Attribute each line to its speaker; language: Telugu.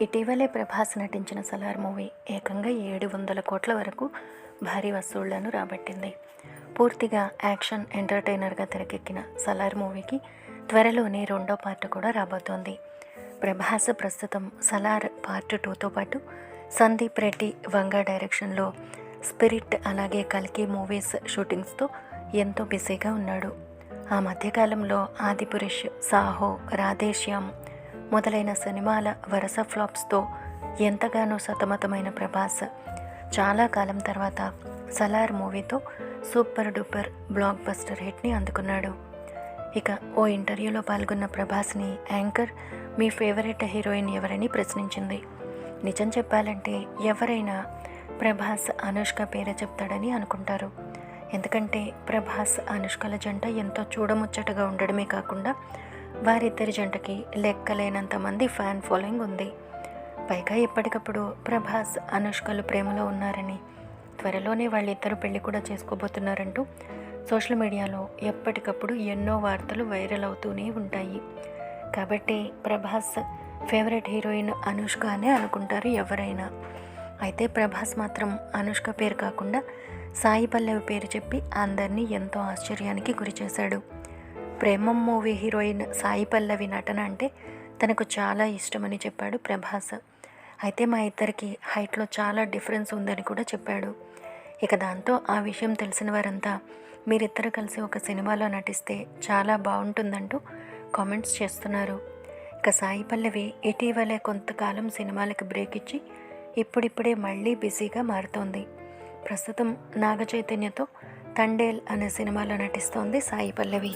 Speaker 1: ఇటీవలే ప్రభాస్ నటించిన సలార్ మూవీ ఏకంగా 700 కోట్ల వరకు భారీ వసూళ్లను రాబట్టింది. పూర్తిగా యాక్షన్ ఎంటర్టైనర్గా తెరకెక్కిన సలార్ మూవీకి త్వరలోనే రెండో పార్ట్ కూడా రాబోతోంది. ప్రభాస్ ప్రస్తుతం సలార్ పార్ట్ 2తో పాటు సందీప్ రెడ్డి వంగా డైరెక్షన్లో స్పిరిట్ అలాగే కల్కి మూవీస్ షూటింగ్స్తో ఎంతో బిజీగా ఉన్నాడు. ఆ మధ్యకాలంలో ఆదిపురుష్, సాహో, రాధేశ్యామ్ మొదలైన సినిమాల వరుస ఫ్లాప్స్తో ఎంతగానో సతమతమైన ప్రభాస్ చాలా కాలం తర్వాత సలార్ మూవీతో సూపర్ డూపర్ బ్లాక్ బస్టర్ హిట్ని అందుకున్నాడు. ఇక ఓ ఇంటర్వ్యూలో పాల్గొన్న ప్రభాస్ని యాంకర్ మీ ఫేవరెట్ హీరోయిన్ ఎవరని ప్రశ్నించింది. నిజం చెప్పాలంటే ఎవరైనా ప్రభాస్ అనుష్క పేరే చెప్తాడని అనుకుంటారు. ఎందుకంటే ప్రభాస్ అనుష్కల జంట ఎంతో చూడముచ్చటగా ఉండడమే కాకుండా వారిద్దరి జంటకి లెక్కలేనంత మంది ఫ్యాన్ ఫాలోయింగ్ ఉంది. పైగా ఎప్పటికప్పుడు ప్రభాస్ అనుష్కలు ప్రేమలో ఉన్నారని, త్వరలోనే వాళ్ళిద్దరు పెళ్లి కూడా చేసుకోబోతున్నారంటూ సోషల్ మీడియాలో ఎప్పటికప్పుడు ఎన్నో వార్తలు వైరల్ అవుతూనే ఉంటాయి. కాబట్టి ప్రభాస్ ఫేవరెట్ హీరోయిన్ అనుష్క అనే అనుకుంటారు ఎవరైనా. అయితే ప్రభాస్ మాత్రం అనుష్క పేరు కాకుండా సాయి పల్లవి పేరు చెప్పి అందరినీ ఎంతో ఆశ్చర్యానికి గురిచేశాడు. ప్రేమం మూవీ హీరోయిన్ సాయి పల్లవి నటన అంటే తనకు చాలా ఇష్టమని చెప్పాడు ప్రభాస్. అయితే మా ఇద్దరికి హైట్లో చాలా డిఫరెన్స్ ఉందని కూడా చెప్పాడు. ఇక దాంతో ఆ విషయం తెలిసిన వారంతా మీరిద్దరు కలిసి ఒక సినిమాలో నటిస్తే చాలా బాగుంటుందంటూ కామెంట్స్ చేస్తున్నారు. ఇక సాయి పల్లవి ఇటీవలే కొంతకాలం సినిమాలకు బ్రేక్ ఇచ్చి ఇప్పుడిప్పుడే మళ్ళీ బిజీగా మారుతోంది. ప్రస్తుతం నాగ చైతన్యతో తండేల్ అనే సినిమాలో నటిస్తోంది సాయి పల్లవి.